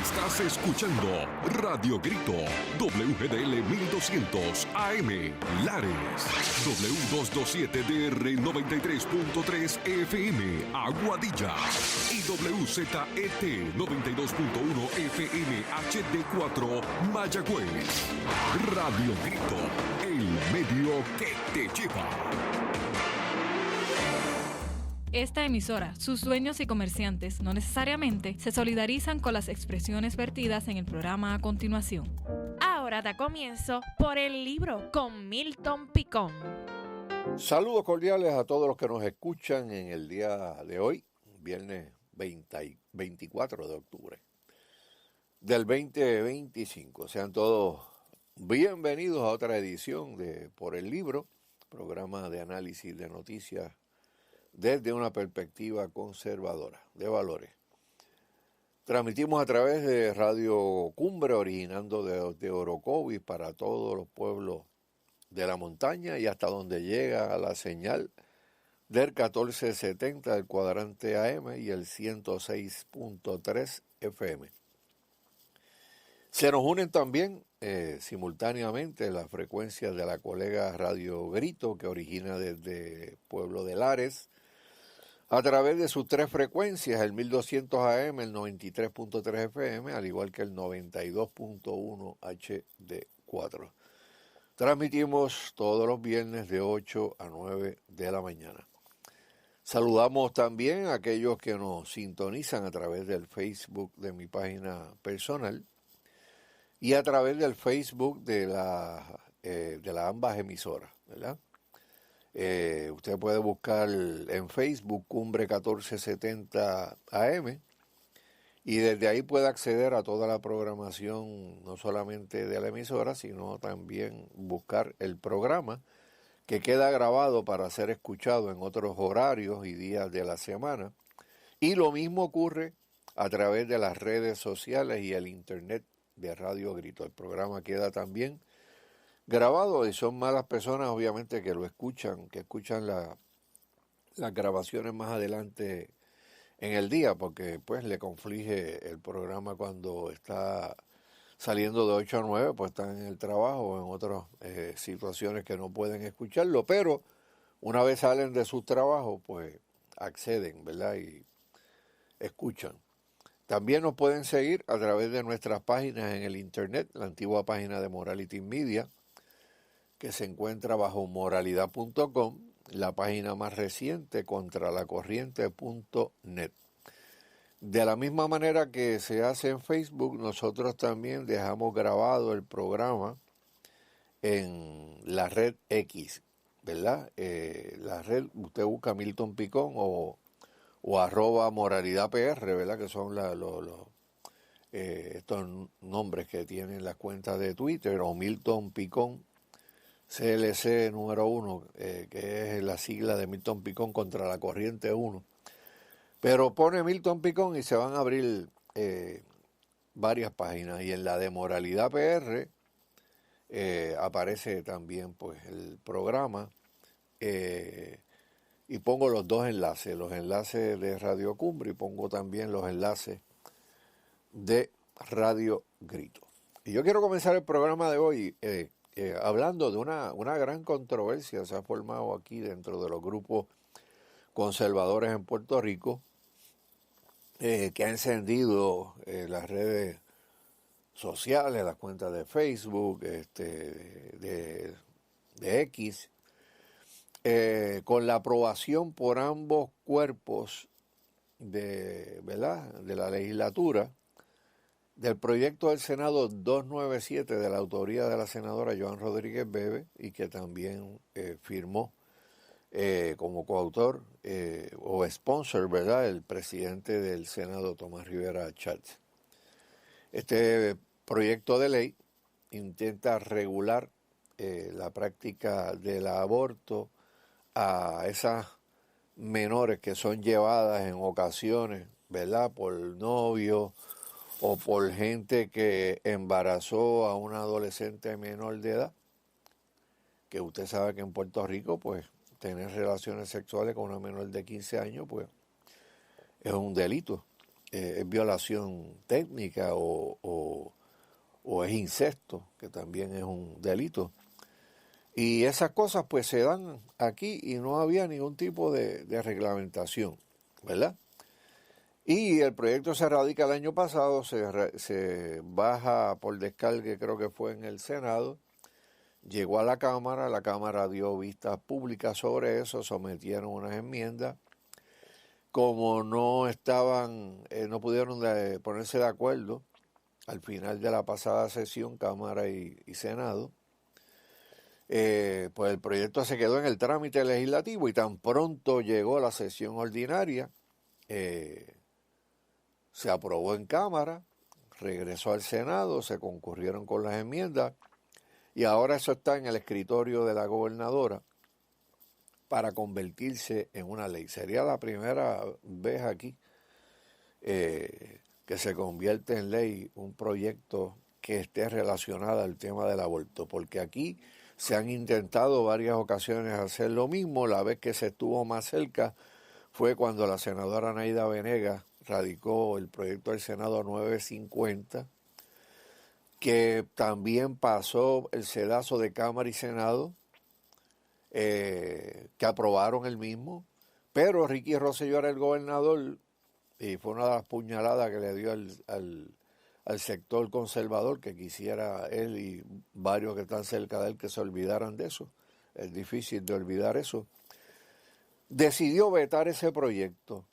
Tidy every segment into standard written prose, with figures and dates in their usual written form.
Estás escuchando Radio Grito, WGDL 1200 AM, Lares, W227DR 93.3 FM, Aguadilla, y WZET 92.1 FM HD4, Mayagüez. Radio Grito, el medio que te lleva. Esta emisora, sus dueños y comerciantes no necesariamente se solidarizan con las expresiones vertidas en el programa a continuación. Ahora da comienzo Por el Libro con Milton Picón. Saludos cordiales a todos los que nos escuchan en el día de hoy, viernes 24 de octubre del 2025. Sean todos bienvenidos a otra edición de Por el Libro, programa de análisis de noticias desde una perspectiva conservadora de valores. Transmitimos a través de Radio Cumbre, originando de Orocovis para todos los pueblos de la montaña y hasta donde llega la señal del 1470 del cuadrante AM y el 106.3 FM. Se nos unen también simultáneamente las frecuencias de la colega Radio Grito, que origina desde Pueblo de Lares, a través de sus tres frecuencias, el 1200 AM, el 93.3 FM, al igual que el 92.1 HD4. Transmitimos todos los viernes de 8 a 9 de la mañana. Saludamos también a aquellos que nos sintonizan a través del Facebook de mi página personal y a través del Facebook de la ambas emisoras, ¿verdad? Usted puede buscar en Facebook Cumbre 1470 AM y desde ahí puede acceder a toda la programación, no solamente de la emisora, sino también buscar el programa que queda grabado para ser escuchado en otros horarios y días de la semana. Y lo mismo ocurre a través de las redes sociales y el internet de Radio Grito. El programa queda también grabado y son más las personas obviamente que lo escuchan, que escuchan las grabaciones más adelante en el día, porque pues le conflige el programa cuando está saliendo de 8 a 9, pues están en el trabajo o en otras situaciones que no pueden escucharlo, pero una vez salen de sus trabajos pues acceden, ¿verdad? Y escuchan. También nos pueden seguir a través de nuestras páginas en el internet, la antigua página de Morality Media, que se encuentra bajo moralidad.com, la página más reciente, contralacorriente.net. De la misma manera que se hace en Facebook, nosotros también dejamos grabado el programa en la red X, ¿verdad? La red, usted busca Milton Picón o @moralidadpr, ¿verdad? Que son estos nombres que tienen las cuentas de Twitter, o Milton Picón CLC número 1, que es la sigla de Milton Picón contra la corriente 1. Pero pone Milton Picón y se van a abrir varias páginas. Y en la de Moralidad PR aparece también pues el programa. Y pongo los enlaces de Radio Cumbre y pongo también los enlaces de Radio Grito. Y yo quiero comenzar el programa de hoy hablando de una gran controversia que se ha formado aquí dentro de los grupos conservadores en Puerto Rico, que ha encendido las redes sociales, las cuentas de Facebook, de X, con la aprobación por ambos cuerpos ¿verdad?, de la legislatura del proyecto del Senado 297 de la autoría de la senadora Joan Rodríguez Bebe, y que también firmó como coautor o sponsor, ¿verdad?, el presidente del Senado, Tomás Rivera Chatz. Este proyecto de ley intenta regular la práctica del aborto a esas menores que son llevadas en ocasiones, ¿verdad?, por novios o por gente que embarazó a una adolescente menor de edad, que usted sabe que en Puerto Rico, pues, tener relaciones sexuales con una menor de 15 años, pues, es un delito. es violación técnica o es incesto, que también es un delito. Y esas cosas pues se dan aquí y no había ningún tipo de reglamentación, ¿verdad? Y el proyecto se radica el año pasado, se baja por descargue, creo que fue en el Senado, llegó a la Cámara dio vistas públicas sobre eso, sometieron unas enmiendas. Como no estaban, no pudieron ponerse de acuerdo al final de la pasada sesión, Cámara y Senado, pues el proyecto se quedó en el trámite legislativo y tan pronto llegó la sesión ordinaria, se aprobó en Cámara, regresó al Senado, se concurrieron con las enmiendas y ahora eso está en el escritorio de la gobernadora para convertirse en una ley. Sería la primera vez aquí que se convierte en ley un proyecto que esté relacionado al tema del aborto, porque aquí se han intentado varias ocasiones hacer lo mismo. La vez que se estuvo más cerca fue cuando la senadora Naida Venegas radicó el proyecto del Senado 950, que también pasó el sedazo de Cámara y Senado, que aprobaron el mismo, pero Ricky Rosselló era el gobernador y fue una de las puñaladas que le dio al sector conservador, que quisiera él y varios que están cerca de él que se olvidaran de eso. Es difícil de olvidar eso. Decidió vetar ese proyecto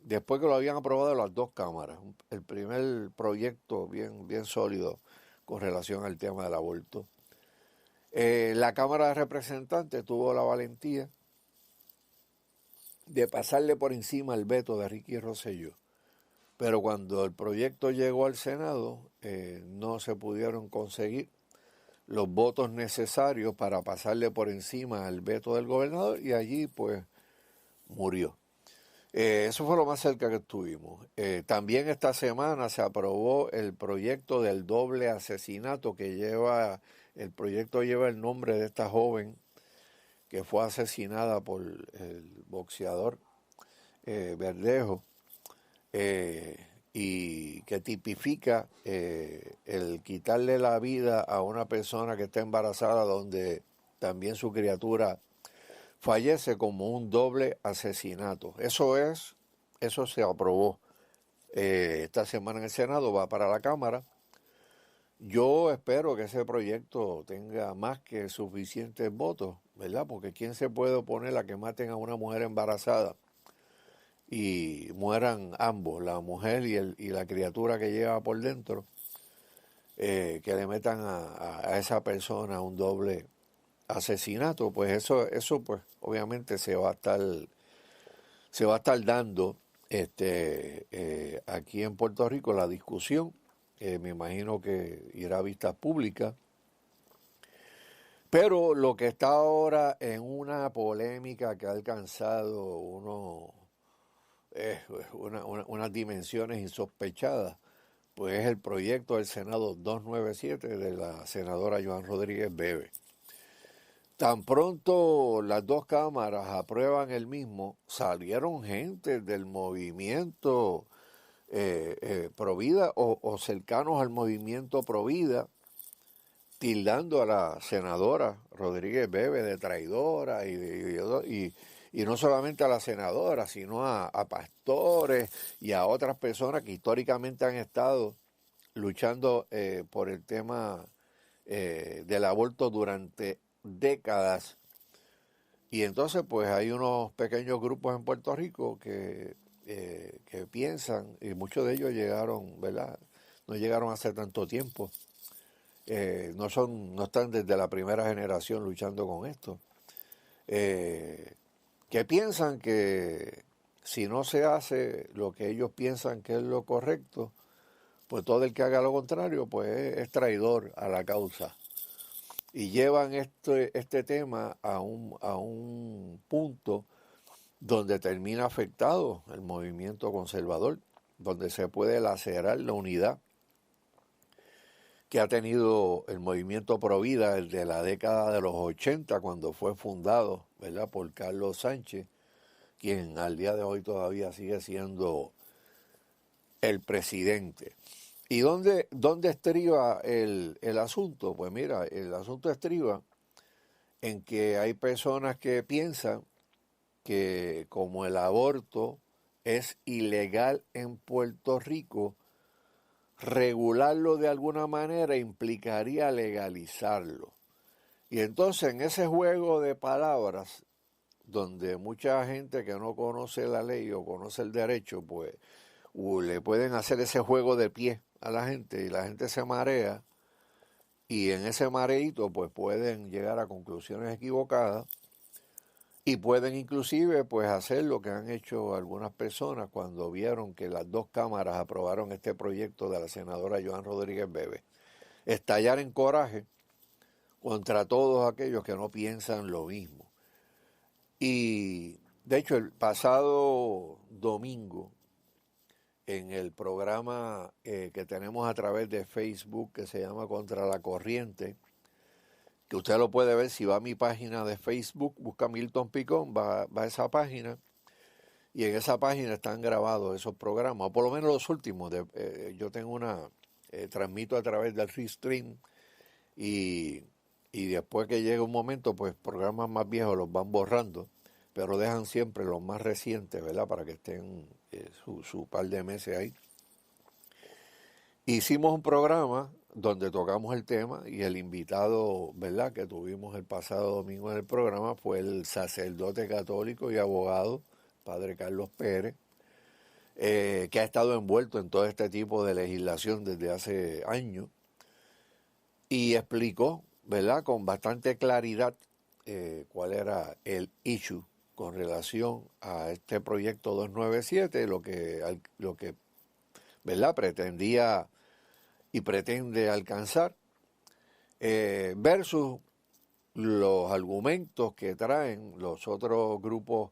después que lo habían aprobado las dos cámaras. El primer proyecto bien sólido con relación al tema del aborto. La Cámara de Representantes tuvo la valentía de pasarle por encima el veto de Ricky Rosselló. Pero cuando el proyecto llegó al Senado, no se pudieron conseguir los votos necesarios para pasarle por encima el veto del gobernador y allí pues murió. Eso fue lo más cerca que estuvimos. También esta semana se aprobó el proyecto del doble asesinato el proyecto lleva el nombre de esta joven que fue asesinada por el boxeador Verdejo, y que tipifica el quitarle la vida a una persona que está embarazada donde también su criatura fallece como un doble asesinato. Eso se aprobó esta semana en el Senado, va para la Cámara. Yo espero que ese proyecto tenga más que suficientes votos, ¿verdad? Porque ¿quién se puede oponer a que maten a una mujer embarazada y mueran ambos, la mujer y la criatura que lleva por dentro, que le metan a esa persona un doble asesinato? Pues eso pues obviamente se va a estar dando aquí en Puerto Rico la discusión. Me imagino que irá a vistas públicas. Pero lo que está ahora en una polémica que ha alcanzado unas dimensiones insospechadas, pues es el proyecto del Senado 297 de la senadora Joan Rodríguez Bebe. Tan pronto las dos cámaras aprueban el mismo, salieron gente del movimiento Provida o cercanos al movimiento Provida, tildando a la senadora Rodríguez Bebe de traidora y no solamente a la senadora, sino a pastores y a otras personas que históricamente han estado luchando por el tema del aborto durante décadas. Y entonces pues hay unos pequeños grupos en Puerto Rico que piensan, y muchos de ellos llegaron, ¿verdad? No llegaron hace tanto tiempo, no están desde la primera generación luchando con esto, que piensan que si no se hace lo que ellos piensan que es lo correcto, pues todo el que haga lo contrario pues es traidor a la causa. Y llevan este tema a un punto donde termina afectado el movimiento conservador, donde se puede lacerar la unidad que ha tenido el movimiento Provida desde la década de los 80, cuando fue fundado, ¿verdad?, por Carlos Sánchez, quien al día de hoy todavía sigue siendo el presidente. ¿Y dónde estriba el asunto? Pues mira, el asunto estriba en que hay personas que piensan que como el aborto es ilegal en Puerto Rico, regularlo de alguna manera implicaría legalizarlo. Y entonces en ese juego de palabras, donde mucha gente que no conoce la ley o conoce el derecho, pues le pueden hacer ese juego de pie a la gente y la gente se marea y en ese mareíto pues pueden llegar a conclusiones equivocadas y pueden inclusive pues hacer lo que han hecho algunas personas cuando vieron que las dos cámaras aprobaron este proyecto de la senadora Joan Rodríguez Bebe. Estallar en coraje contra todos aquellos que no piensan lo mismo. Y de hecho el pasado domingo en el programa que tenemos a través de Facebook que se llama Contra la Corriente, que usted lo puede ver si va a mi página de Facebook, busca Milton Picón, va a esa página y en esa página están grabados esos programas, o por lo menos los últimos. Yo tengo transmito a través del Restream y después que llega un momento, pues programas más viejos los van borrando, pero dejan siempre los más recientes, ¿verdad? Para que estén su par de meses ahí. Hicimos un programa donde tocamos el tema y el invitado, ¿verdad?, que tuvimos el pasado domingo en el programa fue el sacerdote católico y abogado, padre Carlos Pérez, que ha estado envuelto en todo este tipo de legislación desde hace años y explicó, ¿verdad?, con bastante claridad cuál era el issue con relación a este proyecto 297, lo que ¿verdad?, pretendía y pretende alcanzar, versus los argumentos que traen los otros grupos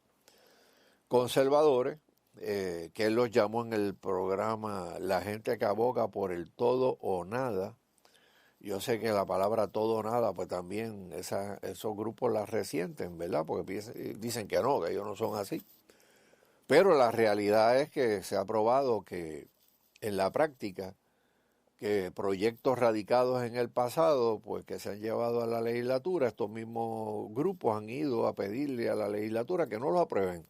conservadores, que él los llamó en el programa la gente que aboga por el todo o nada. Yo sé que la palabra todo o nada, pues también esos grupos la resienten, ¿verdad? Porque dicen que ellos no son así. Pero la realidad es que se ha probado que en la práctica, que proyectos radicados en el pasado, pues que se han llevado a la legislatura, estos mismos grupos han ido a pedirle a la legislatura que no lo aprueben.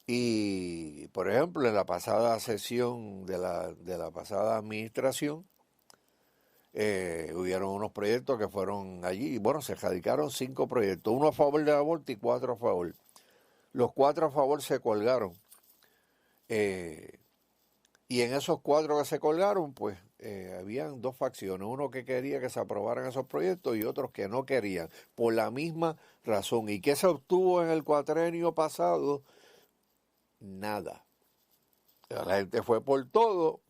Y, por ejemplo, en la pasada sesión de la pasada administración, hubieron unos proyectos que fueron allí, y bueno, se radicaron 5 proyectos, 1 a favor del aborto y 4 a favor. Los 4 a favor se colgaron, y en esos 4 que se colgaron, pues habían 2 facciones, uno que quería que se aprobaran esos proyectos y otros que no querían, por la misma razón. ¿Y qué se obtuvo en el cuatrenio pasado? Nada. La gente fue por todo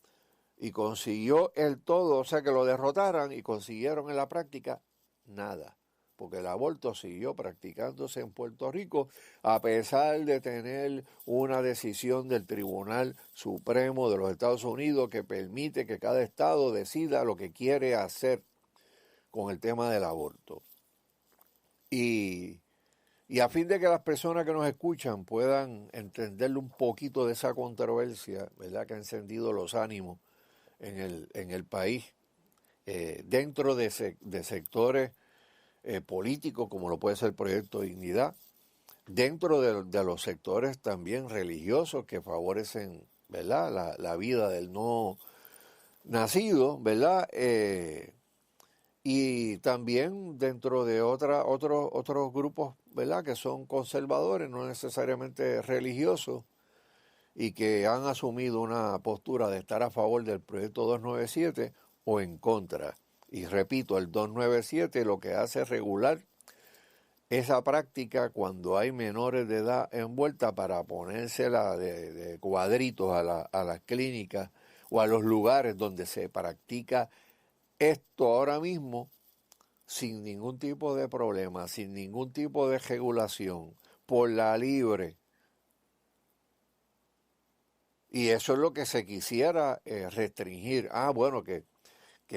y consiguió el todo, o sea que lo derrotaran y consiguieron en la práctica nada, porque el aborto siguió practicándose en Puerto Rico a pesar de tener una decisión del Tribunal Supremo de los Estados Unidos que permite que cada estado decida lo que quiere hacer con el tema del aborto. Y a fin de que las personas que nos escuchan puedan entenderle un poquito de esa controversia, ¿verdad?, que ha encendido los ánimos en el país, dentro de sectores políticos, como lo puede ser el Proyecto Dignidad, dentro de los sectores también religiosos que favorecen, ¿verdad?, la vida del no nacido, ¿verdad?, y también dentro de otros grupos, ¿verdad?, que son conservadores, no necesariamente religiosos, y que han asumido una postura de estar a favor del proyecto 297 o en contra. Y repito, el 297 lo que hace es regular esa práctica cuando hay menores de edad envuelta para ponérsela de cuadritos a las clínicas o a los lugares donde se practica esto ahora mismo sin ningún tipo de problema, sin ningún tipo de regulación, por la libre. Y eso es lo que se quisiera restringir. Bueno, que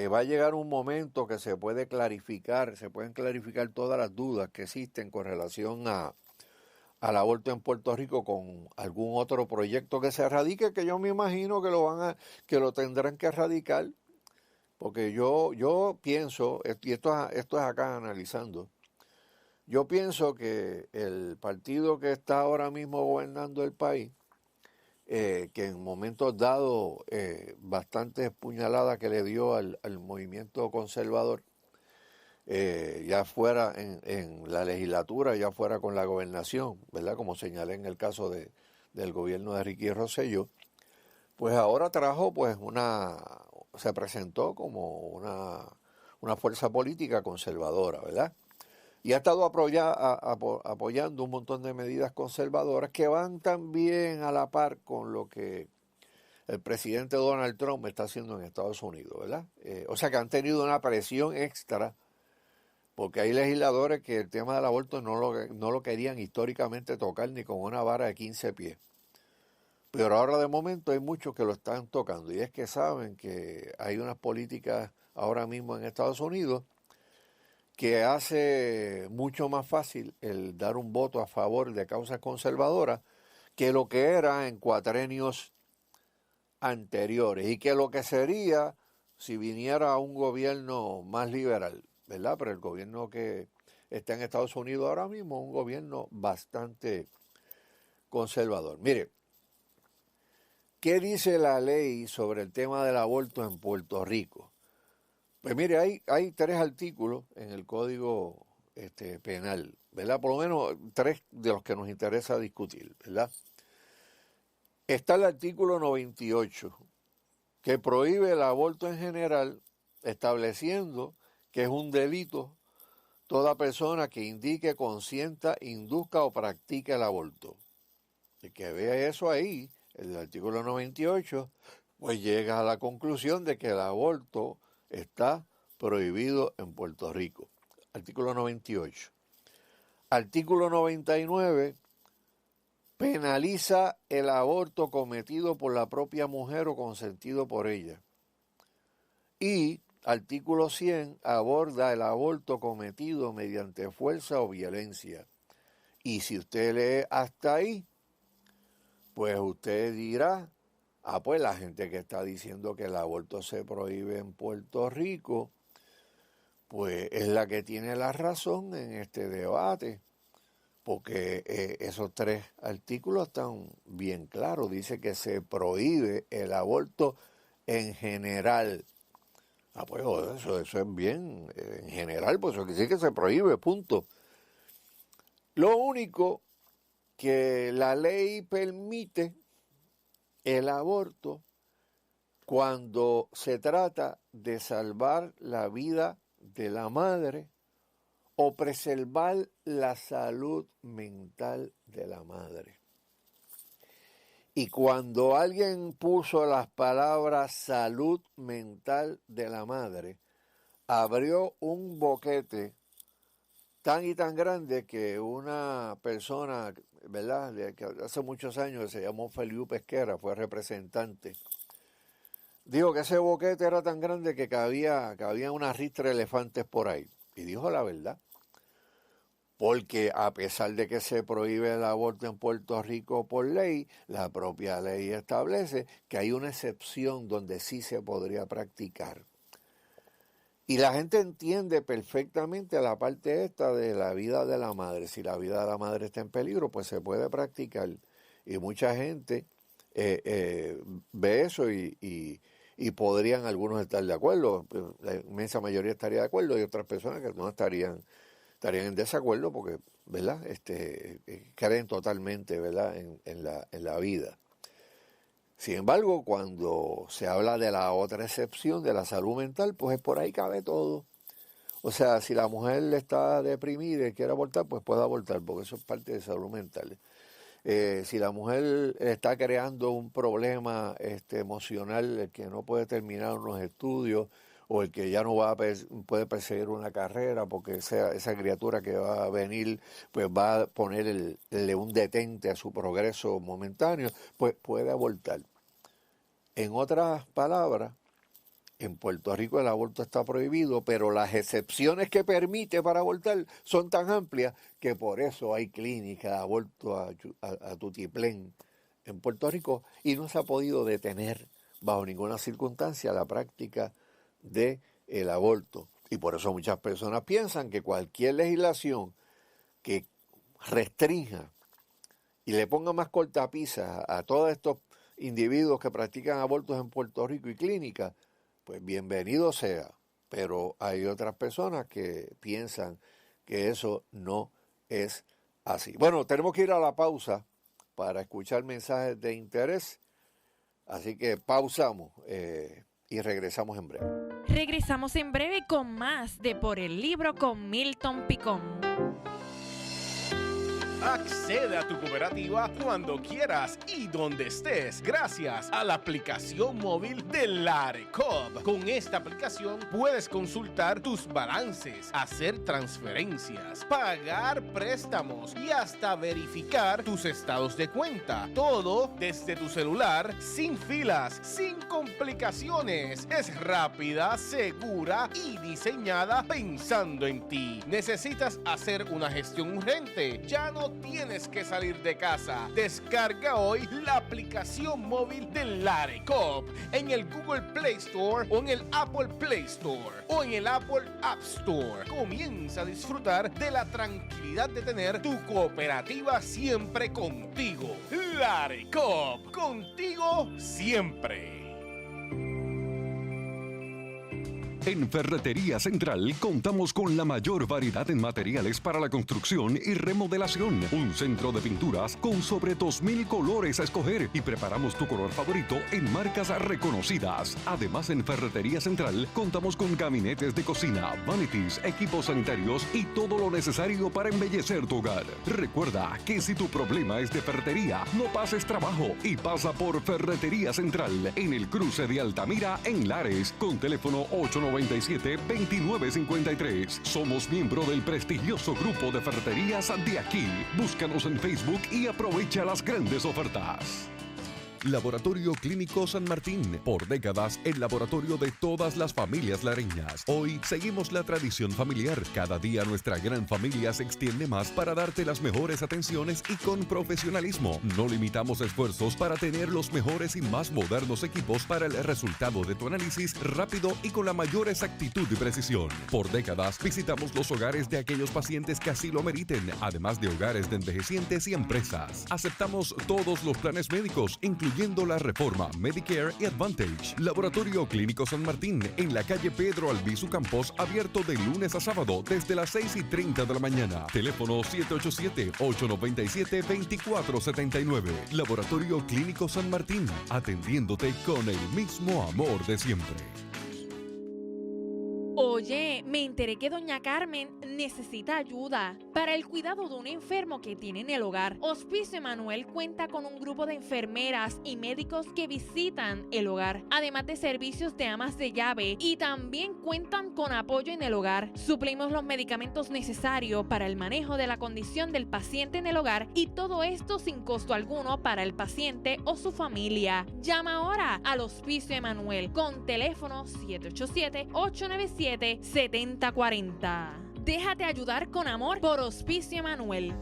va a llegar un momento que se pueden clarificar todas las dudas que existen con relación al aborto en Puerto Rico con algún otro proyecto que se radique, que yo me imagino que lo tendrán que radicar, porque yo pienso, y esto es acá analizando, yo pienso que el partido que está ahora mismo gobernando el país, que en momentos dados bastantes puñaladas que le dio al movimiento conservador, ya fuera en la legislatura, ya fuera con la gobernación, ¿verdad? Como señalé en el caso del gobierno de Ricky Rosselló, pues ahora trajo pues se presentó como una fuerza política conservadora, ¿verdad? Y ha estado apoyando un montón de medidas conservadoras que van también a la par con lo que el presidente Donald Trump está haciendo en Estados Unidos, ¿verdad? O sea que han tenido una presión extra, porque hay legisladores que el tema del aborto no lo querían históricamente tocar ni con una vara de 15 pies. Pero ahora de momento hay muchos que lo están tocando, y es que saben que hay unas políticas ahora mismo en Estados Unidos que hace mucho más fácil el dar un voto a favor de causas conservadoras que lo que era en cuatrenios anteriores, y que lo que sería si viniera un gobierno más liberal, ¿verdad? Pero el gobierno que está en Estados Unidos ahora mismo es un gobierno bastante conservador. Mire, ¿qué dice la ley sobre el tema del aborto en Puerto Rico? Pues mire, hay 3 artículos en el Código Penal, ¿verdad? Por lo menos 3 de los que nos interesa discutir, ¿verdad? Está el artículo 98, que prohíbe el aborto en general, estableciendo que es un delito toda persona que indique, consienta, induzca o practique el aborto. El que vea eso ahí, el artículo 98, pues llega a la conclusión de que el aborto está prohibido en Puerto Rico. Artículo 98. Artículo 99, penaliza el aborto cometido por la propia mujer o consentido por ella. Y artículo 100, aborda el aborto cometido mediante fuerza o violencia. Y si usted lee hasta ahí, pues usted dirá, pues la gente que está diciendo que el aborto se prohíbe en Puerto Rico, pues es la que tiene la razón en este debate, porque esos 3 artículos están bien claros. Dice que se prohíbe el aborto en general. Pues eso es bien, en general, pues eso quiere decir que se prohíbe, punto. Lo único que la ley permite el aborto cuando se trata de salvar la vida de la madre o preservar la salud mental de la madre. Y cuando alguien puso las palabras salud mental de la madre, abrió un boquete tan y tan grande que una persona, ¿verdad?, que hace muchos años se llamó Felipe Pesquera, fue representante, dijo que ese boquete era tan grande que cabía una ristra de elefantes por ahí. Y dijo la verdad. Porque a pesar de que se prohíbe el aborto en Puerto Rico por ley, la propia ley establece que hay una excepción donde sí se podría practicar. Y la gente entiende perfectamente la parte esta de la vida de la madre. Si la vida de la madre está en peligro, pues se puede practicar. Y mucha gente ve eso y podrían algunos estar de acuerdo. La inmensa mayoría estaría de acuerdo y otras personas que no estarían en desacuerdo porque, ¿verdad?, creen totalmente, ¿verdad?, en la vida. Sin embargo, cuando se habla de la otra excepción, de la salud mental, pues por ahí cabe todo. O sea, si la mujer está deprimida y quiere abortar, pues puede abortar, porque eso es parte de salud mental. Si la mujer está creando un problema emocional, el que no puede terminar unos estudios, o el que ya no puede perseguir una carrera porque esa criatura que va a venir pues va a ponerle un detente a su progreso momentáneo, pues puede abortar. En otras palabras, En Puerto Rico el aborto está prohibido, pero las excepciones que permite para abortar son tan amplias que por eso hay clínicas de aborto a tutiplén en Puerto Rico y no se ha podido detener bajo ninguna circunstancia la práctica del aborto. Y por eso muchas personas piensan que cualquier legislación que restrinja y le ponga más cortapisas a todos estos individuos que practican abortos en Puerto Rico y clínicas, pues bienvenido sea. Pero hay otras personas que piensan que eso no es así. Bueno, tenemos que ir a la pausa para escuchar mensajes de interés. Así que pausamos y regresamos en breve. Regresamos en breve con más de Por el Libro con Milton Picón. Accede a tu cooperativa cuando quieras y donde estés gracias a la aplicación móvil de Larecoop. Con esta aplicación puedes consultar tus balances, hacer transferencias, pagar préstamos y hasta verificar tus estados de cuenta. Todo desde tu celular, sin filas, sin complicaciones. Es rápida, segura y diseñada pensando en ti. ¿Necesitas hacer una gestión urgente? Ya no tienes que salir de casa. Descarga hoy la aplicación móvil de Larecoop en el Google Play Store o en el Apple Play Store o en el Apple App Store. Comienza a disfrutar de la tranquilidad de tener tu cooperativa siempre contigo. Larecoop, contigo siempre. En Ferretería Central contamos con la mayor variedad en materiales para la construcción y remodelación. Un centro de pinturas con sobre 2,000 colores a escoger y preparamos tu color favorito en marcas reconocidas. Además, en Ferretería Central contamos con gabinetes de cocina, vanities, equipos sanitarios y todo lo necesario para embellecer tu hogar. Recuerda que si tu problema es de ferretería, no pases trabajo y pasa por Ferretería Central en el cruce de Altamira en Lares con teléfono 897-2953. Somos miembro del prestigioso grupo de ferreterías de aquí. Búscanos en Facebook y aprovecha las grandes ofertas. Laboratorio Clínico San Martín, por décadas el laboratorio de todas las familias lareñas. Hoy seguimos la tradición familiar. Cada día nuestra gran familia se extiende más para darte las mejores atenciones y con profesionalismo. No limitamos esfuerzos para tener los mejores y más modernos equipos para el resultado de tu análisis rápido y con la mayor exactitud y precisión. Por décadas visitamos los hogares de aquellos pacientes que así lo meriten, además de hogares de envejecientes y empresas. Aceptamos todos los planes médicos, incluyendo la reforma Medicare y Advantage. Laboratorio Clínico San Martín, en la calle Pedro Albizu Campos, abierto de lunes a sábado desde las 6:30 de la mañana. Teléfono 787-897-2479. Laboratorio Clínico San Martín, atendiéndote con el mismo amor de siempre. Oye, me enteré que doña Carmen necesita ayuda para el cuidado de un enfermo que tiene en el hogar. Hospicio Emanuel cuenta con un grupo de enfermeras y médicos que visitan el hogar, además de servicios de amas de llave, y también cuentan con apoyo en el hogar. Suplimos los medicamentos necesarios para el manejo de la condición del paciente en el hogar, y todo esto sin costo alguno para el paciente o su familia. Llama ahora al Hospicio Emanuel con teléfono 787-897-7040. Déjate ayudar con amor por Hospicio Emanuel.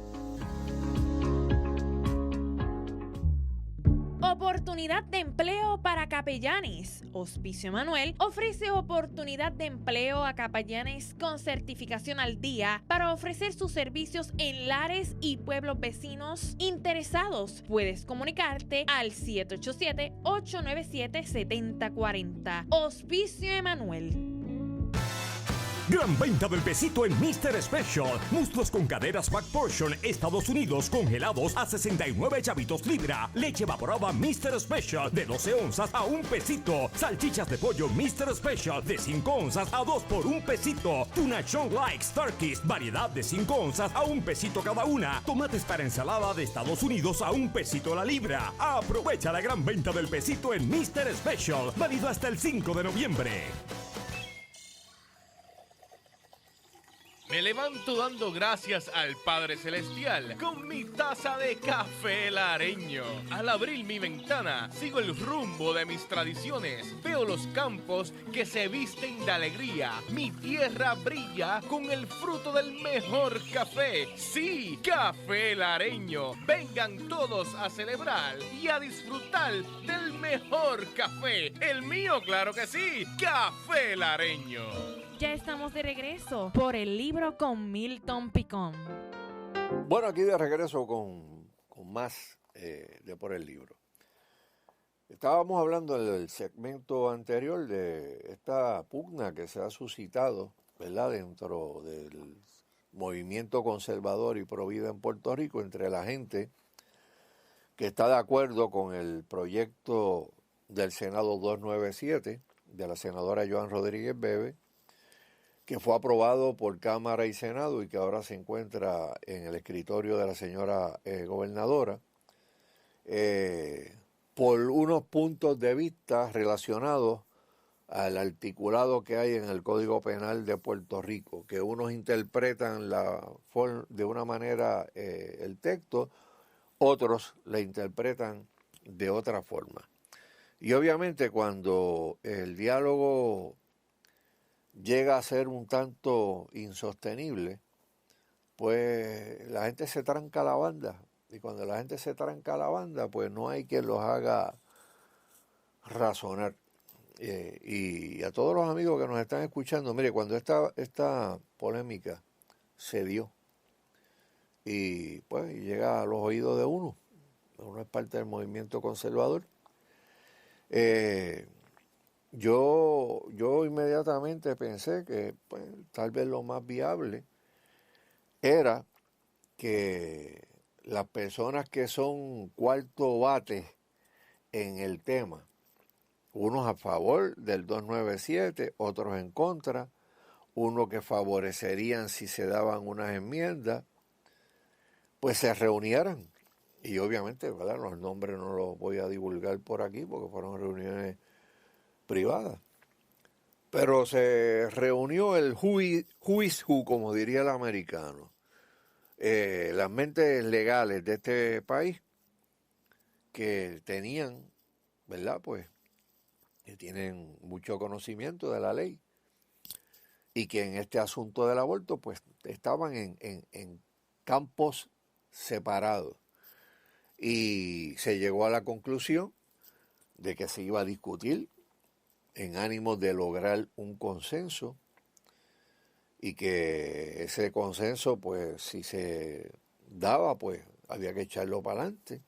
Oportunidad de empleo para capellanes. Hospicio Emanuel ofrece oportunidad de empleo a capellanes con certificación al día para ofrecer sus servicios en Lares y pueblos vecinos interesados. Puedes comunicarte al 787-897-7040. Hospicio Emanuel. Gran venta del pesito en Mr. Special. Muslos con caderas Back Portion, Estados Unidos, congelados a 69 chavitos libra. Leche evaporada Mr. Special de 12 onzas a $1. Salchichas de pollo Mr. Special de 5 onzas a 2 por $1. Tuna Chong Likes Turkeys, variedad de 5 onzas a $1 cada una. Tomates para ensalada de Estados Unidos a $1 la libra. Aprovecha la gran venta del pesito en Mr. Special. Válido hasta el 5 de noviembre. Me levanto dando gracias al Padre Celestial con mi taza de café lareño. Al abrir mi ventana, sigo el rumbo de mis tradiciones. Veo los campos que se visten de alegría. Mi tierra brilla con el fruto del mejor café. Sí, café lareño. Vengan todos a celebrar y a disfrutar del mejor café. El mío, claro que sí, café lareño. Ya estamos de regreso por el libro con Milton Picón. Bueno, aquí de regreso con más de por el libro. Estábamos hablando en el segmento anterior de esta pugna que se ha suscitado, ¿verdad?, dentro del movimiento conservador y pro vida en Puerto Rico entre la gente que está de acuerdo con el proyecto del Senado 297 de la senadora Joan Rodríguez Bebe, que fue aprobado por Cámara y Senado y que ahora se encuentra en el escritorio de la señora gobernadora, por unos puntos de vista relacionados al articulado que hay en el Código Penal de Puerto Rico, que unos interpretan de una manera el texto, otros la interpretan de otra forma. Y obviamente cuando el diálogo llega a ser un tanto insostenible, pues la gente se tranca la banda. Y cuando la gente se tranca la banda, pues no hay quien los haga razonar. Y a todos los amigos que nos están escuchando, mire, cuando esta polémica se dio y pues llega a los oídos de uno es parte del movimiento conservador, Yo inmediatamente pensé que pues, tal vez lo más viable era que las personas que son cuarto bate en el tema, unos a favor del 297, otros en contra, unos que favorecerían si se daban unas enmiendas, pues se reunieran. Y obviamente, ¿verdad?, los nombres no los voy a divulgar por aquí porque fueron reuniones privada. Pero se reunió el who is who, como diría el americano. Las mentes legales de este país que tenían, ¿verdad?, pues, que tienen mucho conocimiento de la ley y que en este asunto del aborto, pues, estaban en campos separados. Y se llegó a la conclusión de que se iba a discutir en ánimos de lograr un consenso y que ese consenso, pues, si se daba, pues, había que echarlo para adelante.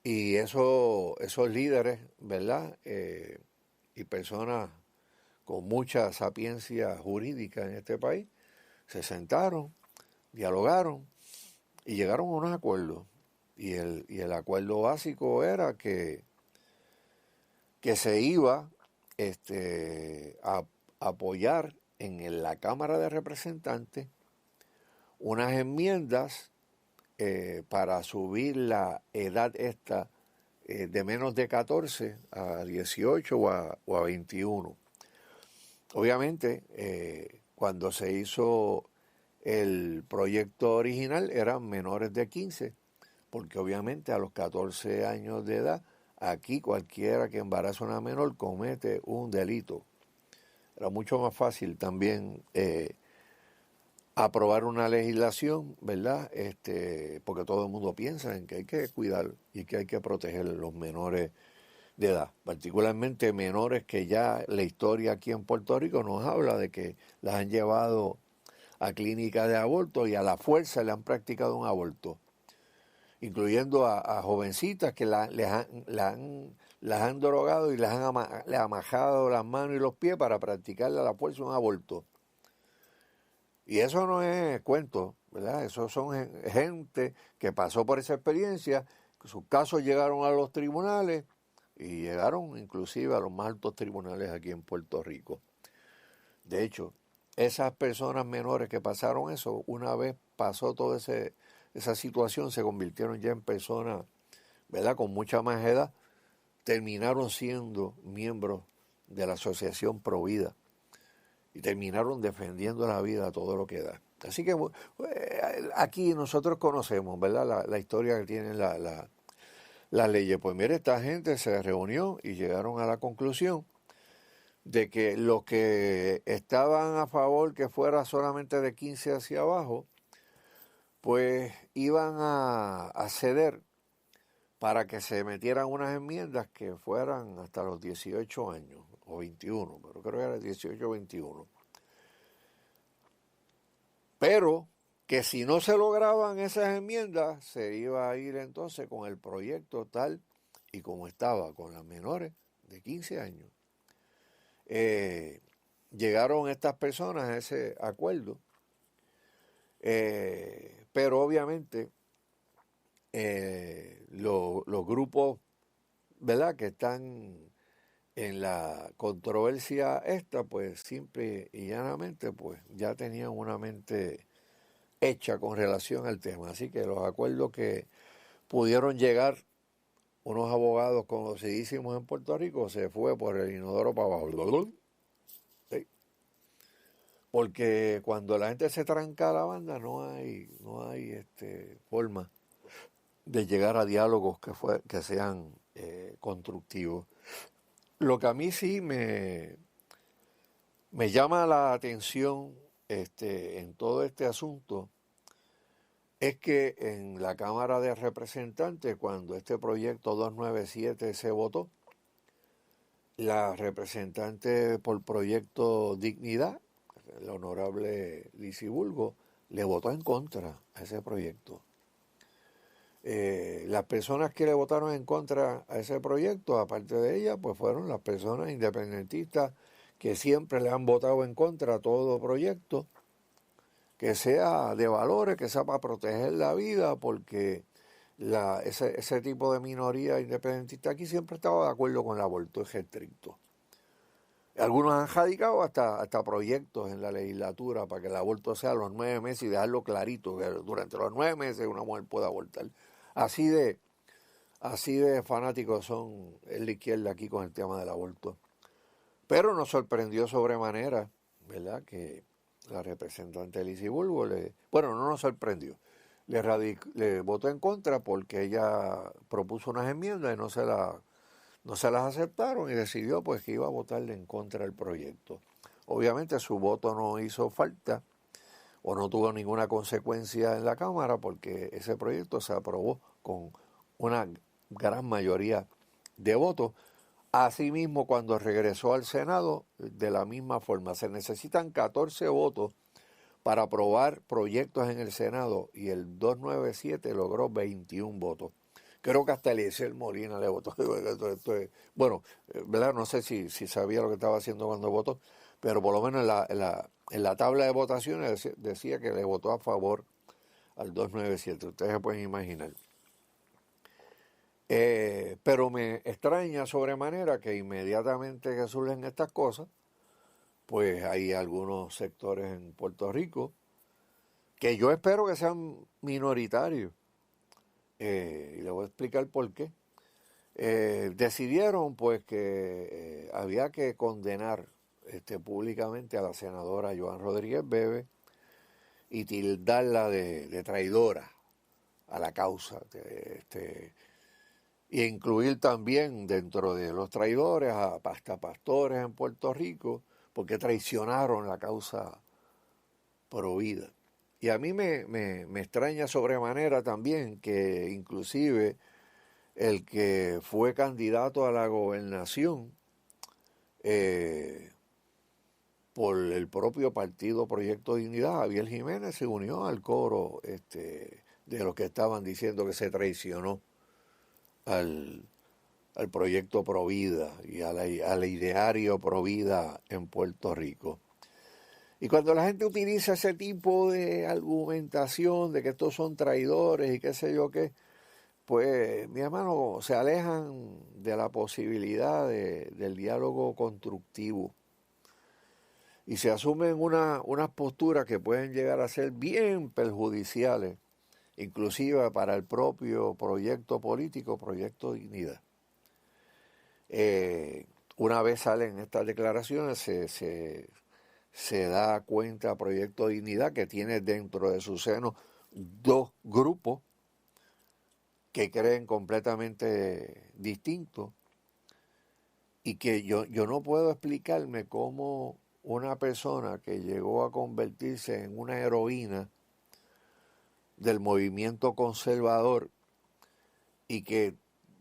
Y esos líderes, ¿verdad?, y personas con mucha sapiencia jurídica en este país, se sentaron, dialogaron y llegaron a unos acuerdos. Y el acuerdo básico era que se iba a apoyar en la Cámara de Representantes unas enmiendas para subir la edad de menos de 14 a 18 o a 21. Obviamente, cuando se hizo el proyecto original eran menores de 15, porque obviamente a los 14 años de edad, aquí cualquiera que embaraza a una menor comete un delito. Era mucho más fácil también aprobar una legislación, ¿verdad? Porque todo el mundo piensa en que hay que cuidar y que hay que proteger a los menores de edad, particularmente menores que ya la historia aquí en Puerto Rico nos habla de que las han llevado a clínicas de aborto y a la fuerza le han practicado un aborto, incluyendo a jovencitas que las han drogado y les han amajado las manos y los pies para practicarle a la fuerza un aborto. Y eso no es cuento, ¿verdad? Eso son gente que pasó por esa experiencia, sus casos llegaron a los tribunales y llegaron inclusive a los más altos tribunales aquí en Puerto Rico. De hecho, esas personas menores que pasaron eso, una vez pasó toda esa situación, se convirtieron ya en personas, ¿verdad?, con mucha más edad, terminaron siendo miembros de la Asociación Provida. y terminaron defendiendo la vida a todo lo que da. Así que aquí nosotros conocemos, ¿verdad?, la historia que tienen las leyes. Pues mire, esta gente se reunió y llegaron a la conclusión de que los que estaban a favor que fuera solamente de 15 hacia abajo, pues iban a ceder para que se metieran unas enmiendas que fueran hasta los 18 años, o 21, pero creo que era 18 o 21. Pero que si no se lograban esas enmiendas, se iba a ir entonces con el proyecto tal y como estaba, con las menores de 15 años. Llegaron estas personas a ese acuerdo, pero obviamente los grupos, ¿verdad?, que están en la controversia esta, pues simple y llanamente pues ya tenían una mente hecha con relación al tema. Así que los acuerdos que pudieron llegar unos abogados conocidísimos en Puerto Rico se fue por el inodoro para abajo. ¿Sí? Porque cuando la gente se tranca a la banda no hay forma de llegar a diálogos que sean constructivos. Lo que a mí sí me llama la atención en todo este asunto es que en la Cámara de Representantes, cuando este proyecto 297 se votó, la representante por Proyecto Dignidad, la honorable Lizy Bulgo, le votó en contra a ese proyecto. Las personas que le votaron en contra a ese proyecto, aparte de ella, pues fueron las personas independentistas que siempre le han votado en contra a todo proyecto que sea de valores, que sea para proteger la vida, porque ese tipo de minoría independentista aquí siempre estaba de acuerdo con el aborto estricto. Algunos han radicado hasta proyectos en la legislatura para que el aborto sea a los 9 meses y dejarlo clarito, que durante los 9 meses una mujer puede abortar. Así de fanáticos son en la izquierda aquí con el tema del aborto. Pero nos sorprendió sobremanera, ¿verdad?, que la representante Lizy Bulgo no nos sorprendió. Le votó en contra porque ella propuso unas enmiendas y no se las aceptaron y decidió pues que iba a votarle en contra del proyecto. Obviamente su voto no hizo falta o no tuvo ninguna consecuencia en la Cámara porque ese proyecto se aprobó con una gran mayoría de votos. Asimismo, cuando regresó al Senado, de la misma forma, se necesitan 14 votos para aprobar proyectos en el Senado y el 297 logró 21 votos. Creo que hasta Eliezer Molina le votó. Bueno, ¿verdad? No sé si sabía lo que estaba haciendo cuando votó, pero por lo menos en la tabla de votaciones decía que le votó a favor al 297. Ustedes se pueden imaginar. Pero me extraña sobremanera que inmediatamente que surgen estas cosas, pues hay algunos sectores en Puerto Rico que yo espero que sean minoritarios. Y le voy a explicar por qué. Decidieron pues que había que condenar públicamente a la senadora Joan Rodríguez Bebe y tildarla de traidora a la causa. Y incluir también dentro de los traidores hasta pastores en Puerto Rico, porque traicionaron la causa pro vida. Y a mí me extraña sobremanera también que inclusive el que fue candidato a la gobernación por el propio partido Proyecto Dignidad, Javier Jiménez, se unió al coro de los que estaban diciendo que se traicionó al proyecto Provida y al ideario Provida en Puerto Rico. Y cuando la gente utiliza ese tipo de argumentación de que estos son traidores y qué sé yo qué, pues, mi hermano, se alejan de la posibilidad del diálogo constructivo y se asumen unas posturas que pueden llegar a ser bien perjudiciales, inclusive para el propio proyecto político, Proyecto Dignidad. Una vez salen estas declaraciones, se se da cuenta Proyecto Dignidad, que tiene dentro de su seno dos grupos que creen completamente distintos, y que yo no puedo explicarme cómo una persona que llegó a convertirse en una heroína del movimiento conservador y que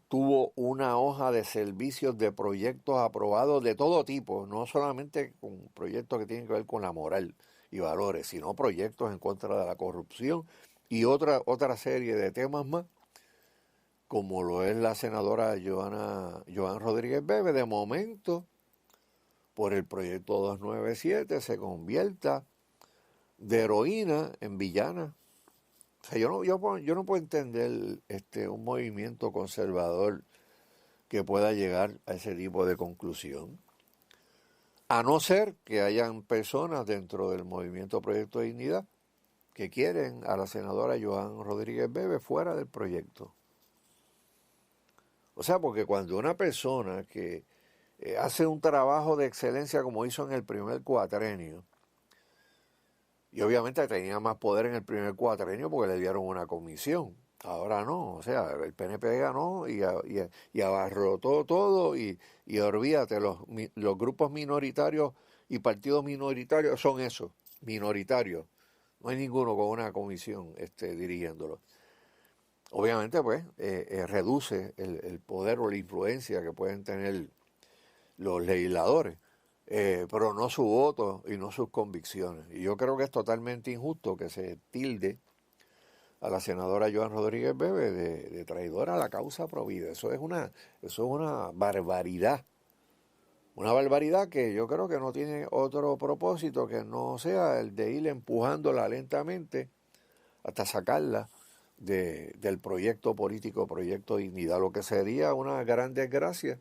tuvo una hoja de servicios de proyectos aprobados de todo tipo, no solamente con proyectos que tienen que ver con la moral y valores, sino proyectos en contra de la corrupción y otra serie de temas más, como lo es la senadora Joan Rodríguez Bebe. De momento, por el proyecto 297, se convierta de heroína en villana. O sea, yo no puedo entender un movimiento conservador que pueda llegar a ese tipo de conclusión, a no ser que hayan personas dentro del movimiento Proyecto de Dignidad que quieren a la senadora Joan Rodríguez Bebe fuera del proyecto. O sea, porque cuando una persona que hace un trabajo de excelencia como hizo en el primer cuatrenio, y obviamente tenía más poder en el primer cuatrenio porque le dieron una comisión. Ahora no, o sea, el PNP ganó y abarrotó todo y olvídate, los grupos minoritarios y partidos minoritarios son esos, minoritarios. No hay ninguno con una comisión dirigiéndolo. Obviamente, pues, reduce el poder o la influencia que pueden tener los legisladores. Pero no su voto y no sus convicciones. Y yo creo que es totalmente injusto que se tilde a la senadora Joan Rodríguez Bebe de traidora a la causa provida. Eso es una barbaridad. Una barbaridad que yo creo que no tiene otro propósito que no sea el de ir empujándola lentamente hasta sacarla del proyecto político, Proyecto Dignidad, lo que sería una gran desgracia.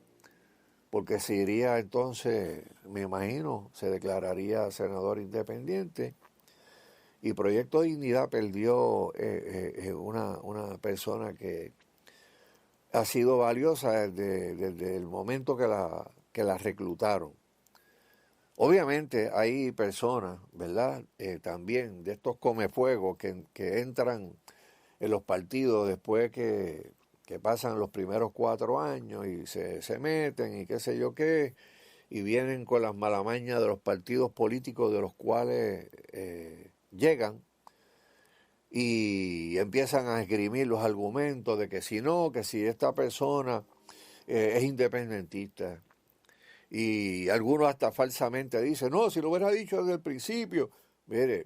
Porque se iría entonces, me imagino, se declararía senador independiente, y Proyecto Dignidad perdió una persona que ha sido valiosa desde el momento que la reclutaron. Obviamente hay personas, ¿verdad?, también de estos comefuegos que entran en los partidos después que pasan los primeros 4 años y se meten y qué sé yo qué, y vienen con las malamañas de los partidos políticos de los cuales llegan y empiezan a esgrimir los argumentos de que si no, que si esta persona es independentista. Y algunos hasta falsamente dicen, no, si lo hubiera dicho desde el principio. Mire,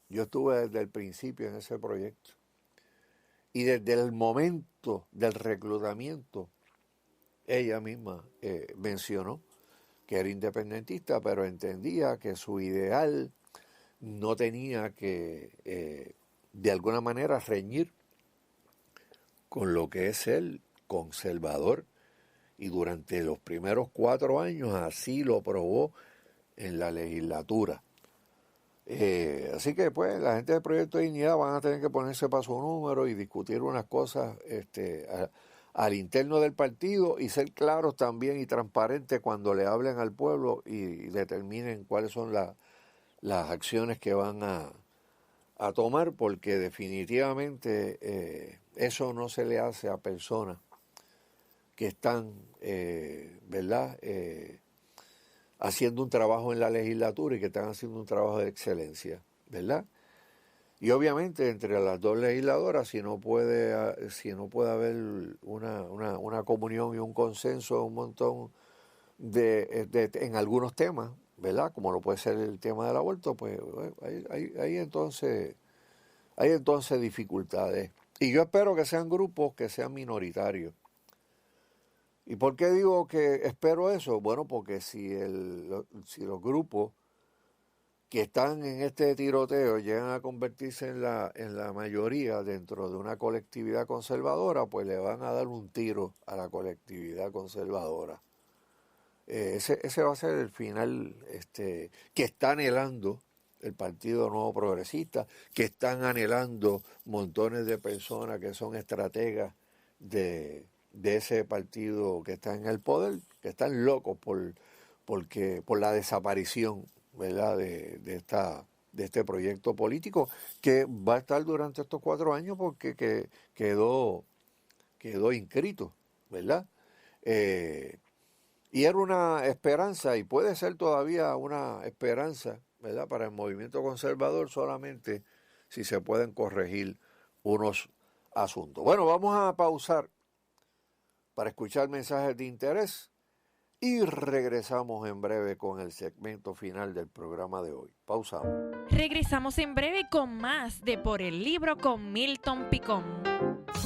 yo estuve desde el principio en ese proyecto. Y desde el momento del reclutamiento, ella misma mencionó que era independentista, pero entendía que su ideal no tenía que, de alguna manera, reñir con lo que es el conservador. Y durante los primeros 4 años así lo probó en la legislatura. Así que pues la gente del Proyecto de Dignidad van a tener que ponerse para su número y discutir unas cosas al interno del partido y ser claros también y transparentes cuando le hablen al pueblo y determinen cuáles son las acciones que van a tomar, porque definitivamente eso no se le hace a personas que están, ¿verdad?, haciendo un trabajo en la legislatura y que están haciendo un trabajo de excelencia, ¿verdad? Y obviamente entre las dos legisladoras, si no puede haber una comunión y un consenso, un montón en algunos temas, ¿verdad? Como lo puede ser el tema del aborto, pues hay entonces dificultades. Y yo espero que sean grupos que sean minoritarios. ¿Y por qué digo que espero eso? Bueno, porque si los grupos que están en este tiroteo llegan a convertirse en la mayoría dentro de una colectividad conservadora, pues le van a dar un tiro a la colectividad conservadora. Ese va a ser el final que está anhelando el Partido Nuevo Progresista, que están anhelando montones de personas que son estrategas de ese partido que está en el poder, que están locos por la desaparición ¿verdad?, de este proyecto político que va a estar durante estos 4 años porque quedó inscrito, ¿verdad? Y era una esperanza, y puede ser todavía una esperanza, ¿verdad?, para el movimiento conservador, solamente si se pueden corregir unos asuntos. Bueno, vamos a pausar para escuchar mensajes de interés y regresamos en breve con el segmento final del programa de hoy. Pausamos. Regresamos en breve con más de Por el Libro con Milton Picón.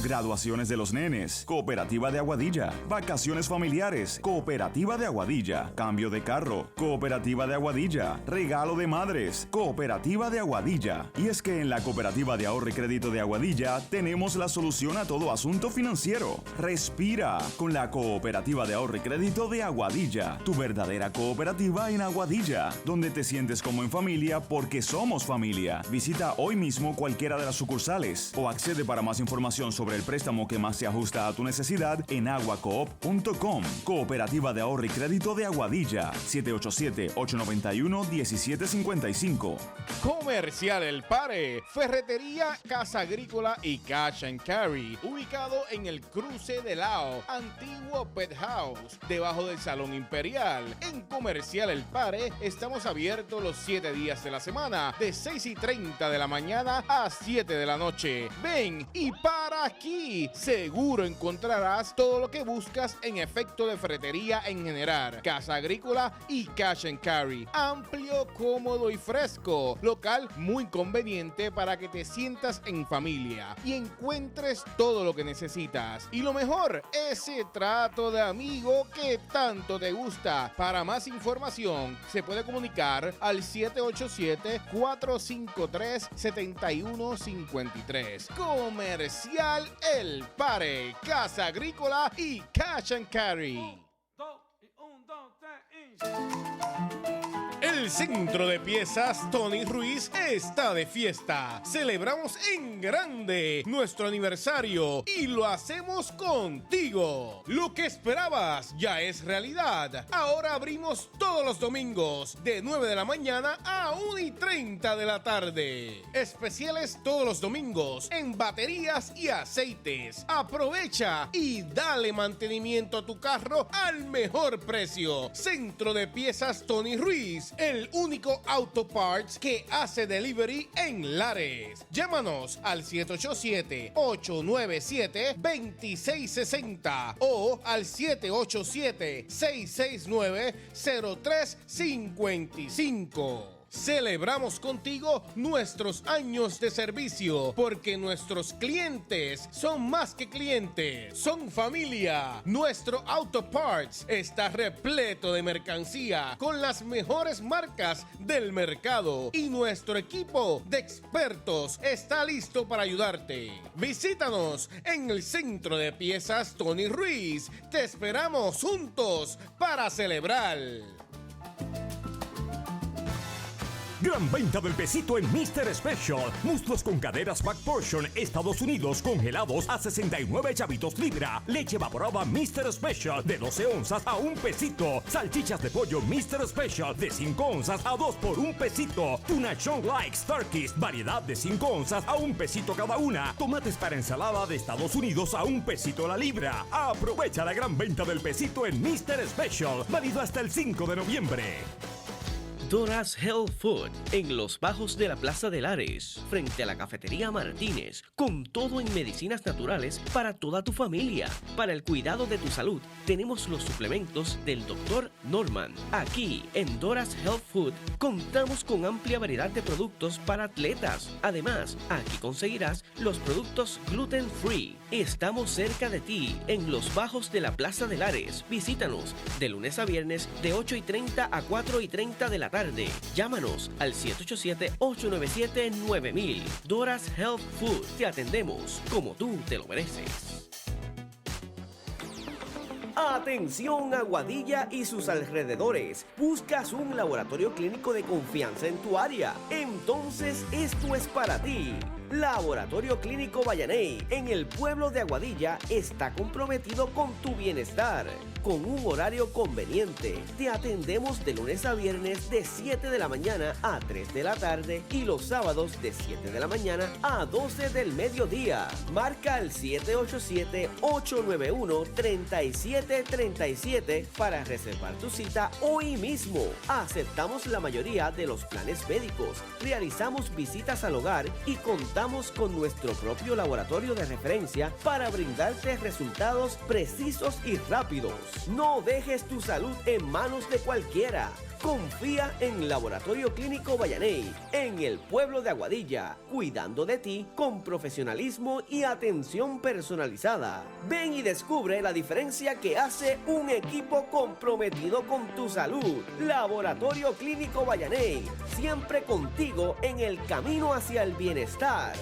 Graduaciones de los nenes, Cooperativa de Aguadilla. Vacaciones familiares, Cooperativa de Aguadilla. Cambio de carro, Cooperativa de Aguadilla. Regalo de madres, Cooperativa de Aguadilla. Y es que en la Cooperativa de Ahorro y Crédito de Aguadilla tenemos la solución a todo asunto financiero. Respira con la Cooperativa de Ahorro y Crédito de Aguadilla, tu verdadera cooperativa en Aguadilla, donde te sientes como en familia porque somos familia. Visita hoy mismo cualquiera de las sucursales o accede para más información sobre el préstamo que más se ajusta a tu necesidad en aguacoop.com. Cooperativa de Ahorro y Crédito de Aguadilla, 787-891-1755. Comercial El Pare, ferretería, casa agrícola y cash and carry, ubicado en el cruce de Lao, antiguo Pet House, debajo del Salón Imperial. En Comercial El Pare estamos abiertos los 7 días de la semana, de 6:30 de la mañana a 7 de la noche. Ven y para aquí, seguro encontrarás todo lo que buscas en efecto de ferretería en general, casa agrícola y cash and carry. Amplio, cómodo y fresco. Local muy conveniente para que te sientas en familia y encuentres todo lo que necesitas. Y lo mejor, ese trato de amigo que tanto te gusta. Para más información, se puede comunicar al 787-453-7153. Comercial El Pare, casa agrícola y cash and carry. El Centro de Piezas Tony Ruiz está de fiesta. Celebramos en grande nuestro aniversario y lo hacemos contigo. Lo que esperabas ya es realidad. Ahora abrimos todos los domingos de 9 de la mañana a 1:30 de la tarde. Especiales todos los domingos en baterías y aceites. Aprovecha y dale mantenimiento a tu carro al mejor precio. Centro de Piezas Tony Ruiz, el único auto parts que hace delivery en Lares. Llámanos al 787-897-2660 o al 787-669-0355. Celebramos contigo nuestros años de servicio, porque nuestros clientes son más que clientes, son familia. Nuestro Auto Parts está repleto de mercancía con las mejores marcas del mercado y nuestro equipo de expertos está listo para ayudarte. Visítanos en el Centro de Piezas Tony Ruiz. Te esperamos juntos para celebrar. Gran venta del pesito en Mr. Special. Muslos con caderas Back Portion, Estados Unidos, congelados a 69 chavitos libra. Leche evaporada Mr. Special de 12 onzas a $1. Salchichas de pollo Mr. Special de 5 onzas a 2 por $1. Tuna Chong Likes Turkeys, variedad de 5 onzas a $1 cada una. Tomates para ensalada de Estados Unidos a $1 la libra. Aprovecha la gran venta del pesito en Mr. Special. Válido hasta el 5 de noviembre. Dora's Health Food, en los bajos de la Plaza de Lares, frente a la Cafetería Martínez, con todo en medicinas naturales para toda tu familia. Para el cuidado de tu salud, tenemos los suplementos del Dr. Norman. Aquí, en Dora's Health Food, contamos con amplia variedad de productos para atletas. Además, aquí conseguirás los productos gluten free. Estamos cerca de ti, en los bajos de la Plaza de Lares. Visítanos de lunes a viernes de 8:30 a 4:30 de la tarde. Llámanos al 787-897-9000. Dora's Health Food. Te atendemos como tú te lo mereces. Atención Aguadilla y sus alrededores. ¿Buscas un laboratorio clínico de confianza en tu área? Entonces esto es para ti. Laboratorio Clínico Vallaney, en el pueblo de Aguadilla, está comprometido con tu bienestar. con un horario conveniente. Te atendemos de lunes a viernes de 7 de la mañana a 3 de la tarde y los sábados de 7 de la mañana a 12 del mediodía. Marca el 787-891-3737 para reservar tu cita hoy mismo. Aceptamos la mayoría de los planes médicos, realizamos visitas al hogar y contamos con nuestro propio laboratorio de referencia para brindarte resultados precisos y rápidos. No dejes tu salud en manos de cualquiera. Confía en Laboratorio Clínico Vallaney, en el pueblo de Aguadilla, cuidando de ti con profesionalismo y atención personalizada. Ven y descubre la diferencia que hace un equipo comprometido con tu salud. Laboratorio Clínico Vallaney, siempre contigo en el camino hacia el bienestar.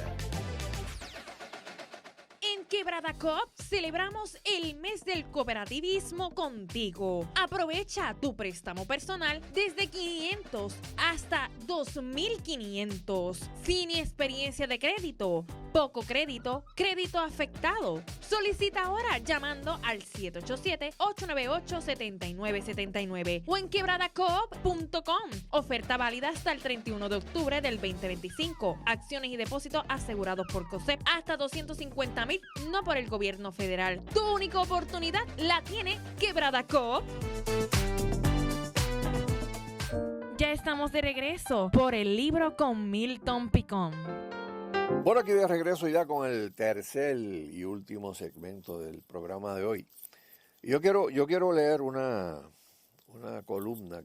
En Quebrada Coop celebramos el mes del cooperativismo contigo. Aprovecha tu préstamo personal desde 500 hasta 2.500. Sin experiencia de crédito, poco crédito, crédito afectado. Solicita ahora llamando al 787-898-7979 o en quebradacoop.com. Oferta válida hasta el 31 de octubre del 2025. Acciones y depósitos asegurados por COSEP hasta $250,000, no por el gobierno federal. Tu única oportunidad la tiene Quebrada Coop. Ya estamos de regreso por el libro con Milton Picón. Bueno, aquí de regreso ya con el tercer y último segmento del programa de hoy. Yo quiero leer una columna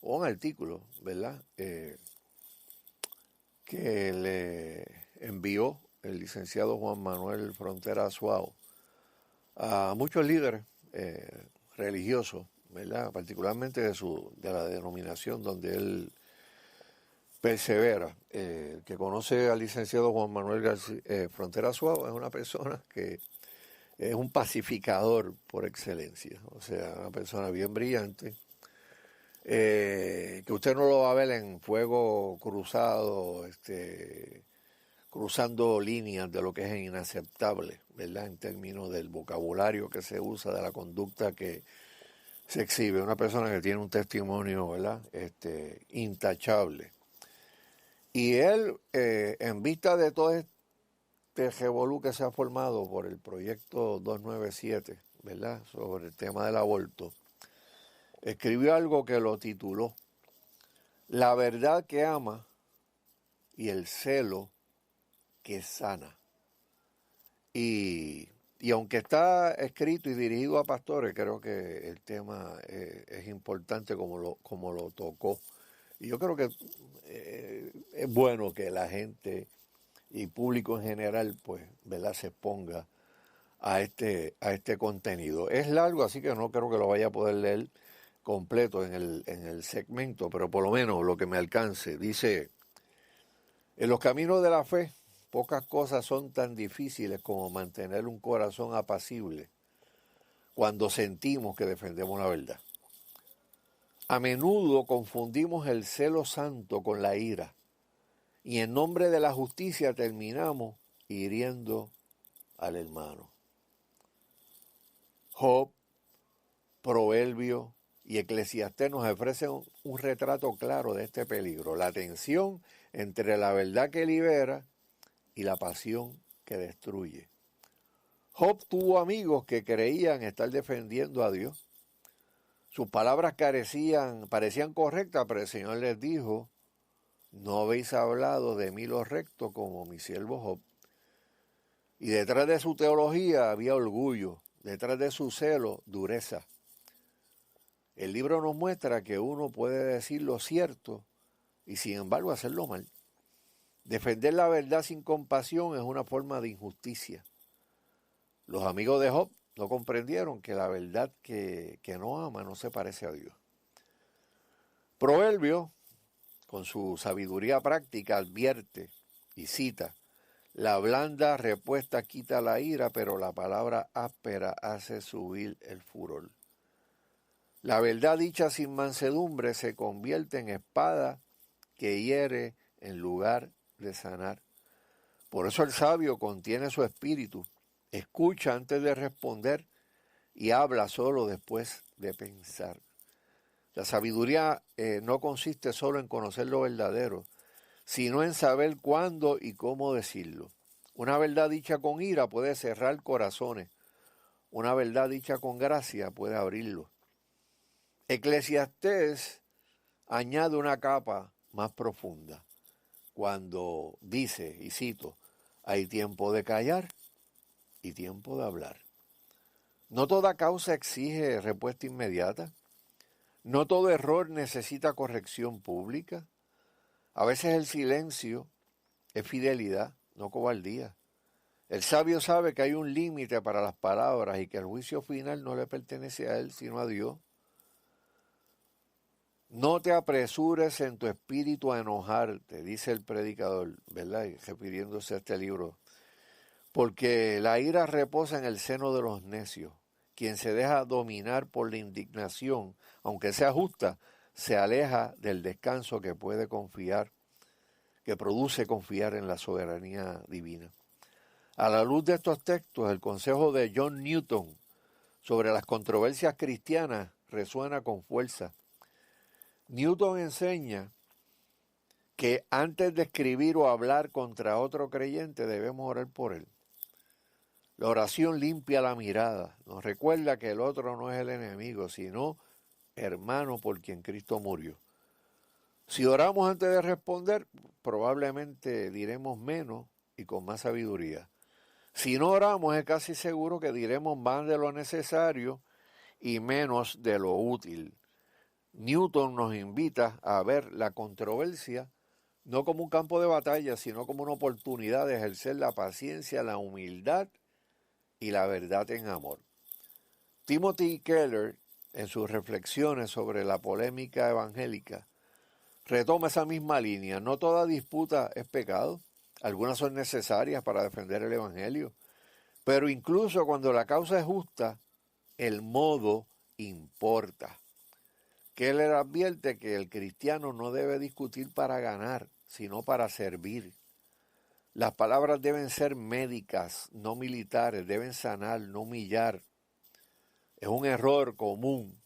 o un artículo, ¿verdad? Que le envió el licenciado Juan Manuel Frontera Azuao a muchos líderes religiosos, ¿verdad? Particularmente de la denominación donde él persevera. El que conoce al licenciado Juan Manuel Frontera Azuao es una persona que es un pacificador por excelencia, o sea, una persona bien brillante, que usted no lo va a ver en fuego cruzado, cruzando líneas de lo que es inaceptable, ¿verdad? En términos del vocabulario que se usa, de la conducta que se exhibe. Una persona que tiene un testimonio, ¿verdad? Intachable. Y él, en vista de todo este revolú que se ha formado por el proyecto 297, ¿verdad? Sobre el tema del aborto, escribió algo que lo tituló La verdad que ama y el celo que sana. Y aunque está escrito y dirigido a pastores, creo que el tema es importante como lo tocó. Y yo creo que es bueno que la gente y público en general, pues, ¿verdad?, se exponga a este contenido. Es largo, así que no creo que lo vaya a poder leer completo en el segmento, pero por lo menos lo que me alcance. Dice: en los caminos de la fe, pocas cosas son tan difíciles como mantener un corazón apacible cuando sentimos que defendemos la verdad. A menudo confundimos el celo santo con la ira y en nombre de la justicia terminamos hiriendo al hermano. Job, Proverbio y Eclesiastés nos ofrecen un retrato claro de este peligro, la tensión entre la verdad que libera y la pasión que destruye. Job tuvo amigos que creían estar defendiendo a Dios. Sus palabras parecían correctas, pero el Señor les dijo: no habéis hablado de mí lo recto como mi siervo Job. Y detrás de su teología había orgullo, detrás de su celo, dureza. El libro nos muestra que uno puede decir lo cierto y sin embargo hacerlo mal. Defender la verdad sin compasión es una forma de injusticia. Los amigos de Job no comprendieron que la verdad que no ama no se parece a Dios. Proverbio, con su sabiduría práctica, advierte y cita: la blanda respuesta quita la ira, pero la palabra áspera hace subir el furor. La verdad dicha sin mansedumbre se convierte en espada que hiere en lugar de sanar. Por eso el sabio contiene su espíritu, escucha antes de responder y habla solo después de pensar. La sabiduría no consiste solo en conocer lo verdadero, sino en saber cuándo y cómo decirlo. Una verdad dicha con ira puede cerrar corazones. Una verdad dicha con gracia puede abrirlo. Eclesiastés añade una capa más profunda cuando dice, y cito, hay tiempo de callar y tiempo de hablar. No toda causa exige respuesta inmediata. No todo error necesita corrección pública. A veces el silencio es fidelidad, no cobardía. El sabio sabe que hay un límite para las palabras y que el juicio final no le pertenece a él, sino a Dios. No te apresures en tu espíritu a enojarte, dice el predicador, ¿verdad? Y refiriéndose a este libro. Porque la ira reposa en el seno de los necios. Quien se deja dominar por la indignación, aunque sea justa, se aleja del descanso que puede confiar, que produce confiar en la soberanía divina. A la luz de estos textos, el consejo de John Newton sobre las controversias cristianas resuena con fuerza. Newton enseña que antes de escribir o hablar contra otro creyente debemos orar por él. La oración limpia la mirada, nos recuerda que el otro no es el enemigo, sino hermano por quien Cristo murió. Si oramos antes de responder, probablemente diremos menos y con más sabiduría. Si no oramos, es casi seguro que diremos más de lo necesario y menos de lo útil. Newton nos invita a ver la controversia no como un campo de batalla, sino como una oportunidad de ejercer la paciencia, la humildad y la verdad en amor. Timothy Keller, en sus reflexiones sobre la polémica evangélica, retoma esa misma línea. No toda disputa es pecado, algunas son necesarias para defender el evangelio, pero incluso cuando la causa es justa, el modo importa. Keller advierte que el cristiano no debe discutir para ganar, sino para servir. Las palabras deben ser médicas, no militares, deben sanar, no humillar. Es un error común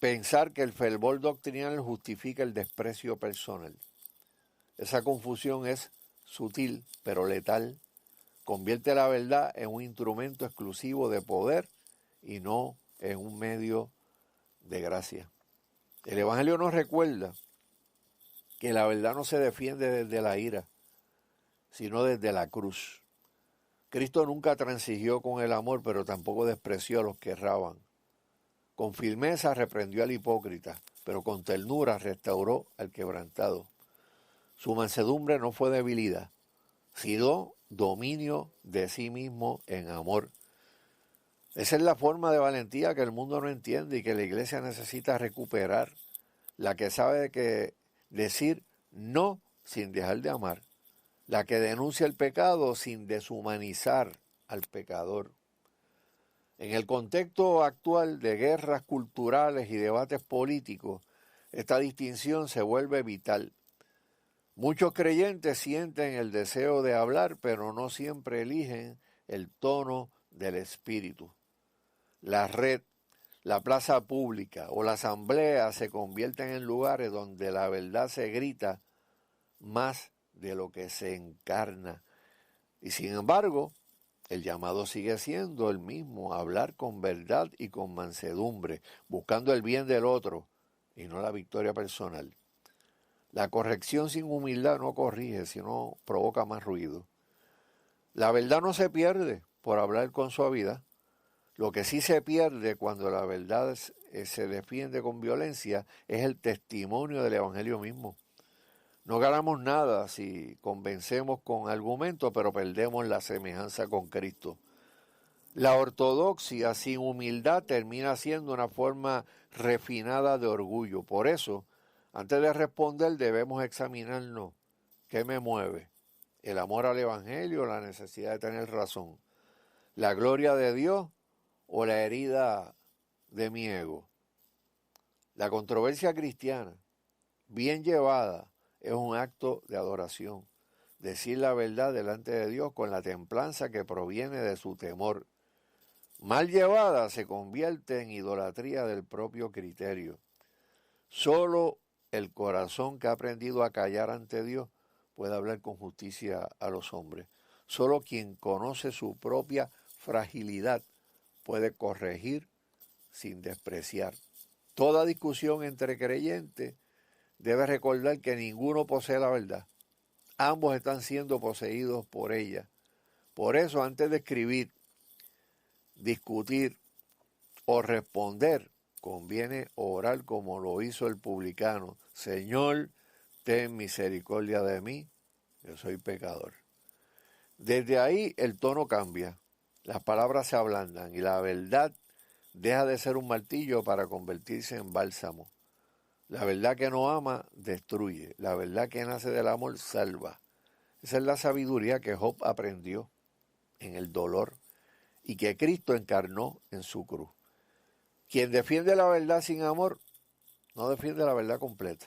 pensar que el fervor doctrinal justifica el desprecio personal. Esa confusión es sutil, pero letal. Convierte la verdad en un instrumento exclusivo de poder y no en un medio de gracia. El Evangelio nos recuerda que la verdad no se defiende desde la ira, sino desde la cruz. Cristo nunca transigió con el amor, pero tampoco despreció a los que erraban. Con firmeza reprendió al hipócrita, pero con ternura restauró al quebrantado. Su mansedumbre no fue debilidad, sino dominio de sí mismo en amor. Esa es la forma de valentía que el mundo no entiende y que la iglesia necesita recuperar, la que sabe que decir no sin dejar de amar, la que denuncia el pecado sin deshumanizar al pecador. En el contexto actual de guerras culturales y debates políticos, esta distinción se vuelve vital. Muchos creyentes sienten el deseo de hablar, pero no siempre eligen el tono del espíritu. La red, la plaza pública o la asamblea se convierten en lugares donde la verdad se grita más de lo que se encarna. Y sin embargo, el llamado sigue siendo el mismo, hablar con verdad y con mansedumbre, buscando el bien del otro y no la victoria personal. La corrección sin humildad no corrige, sino provoca más ruido. La verdad no se pierde por hablar con suavidad. Lo que sí se pierde cuando la verdad se defiende con violencia es el testimonio del Evangelio mismo. No ganamos nada si convencemos con argumentos, pero perdemos la semejanza con Cristo. La ortodoxia sin humildad termina siendo una forma refinada de orgullo. Por eso, antes de responder, debemos examinarnos qué me mueve. El amor al Evangelio, la necesidad de tener razón. La gloria de Dios o la herida de mi ego. La controversia cristiana, bien llevada, es un acto de adoración. Decir la verdad delante de Dios con la templanza que proviene de su temor. mal llevada se convierte en idolatría del propio criterio. Solo el corazón que ha aprendido a callar ante Dios puede hablar con justicia a los hombres. Solo quien conoce su propia fragilidad puede corregir sin despreciar. Toda discusión entre creyentes debe recordar que ninguno posee la verdad. Ambos están siendo poseídos por ella. Por eso, antes de escribir, discutir o responder, conviene orar como lo hizo el publicano. Señor, ten misericordia de mí, yo soy pecador. Desde ahí el tono cambia, las palabras se ablandan y la verdad deja de ser un martillo para convertirse en bálsamo. La verdad que no ama, destruye. La verdad que nace del amor, salva. Esa es la sabiduría que Job aprendió en el dolor y que Cristo encarnó en su cruz. Quien defiende la verdad sin amor, no defiende la verdad completa.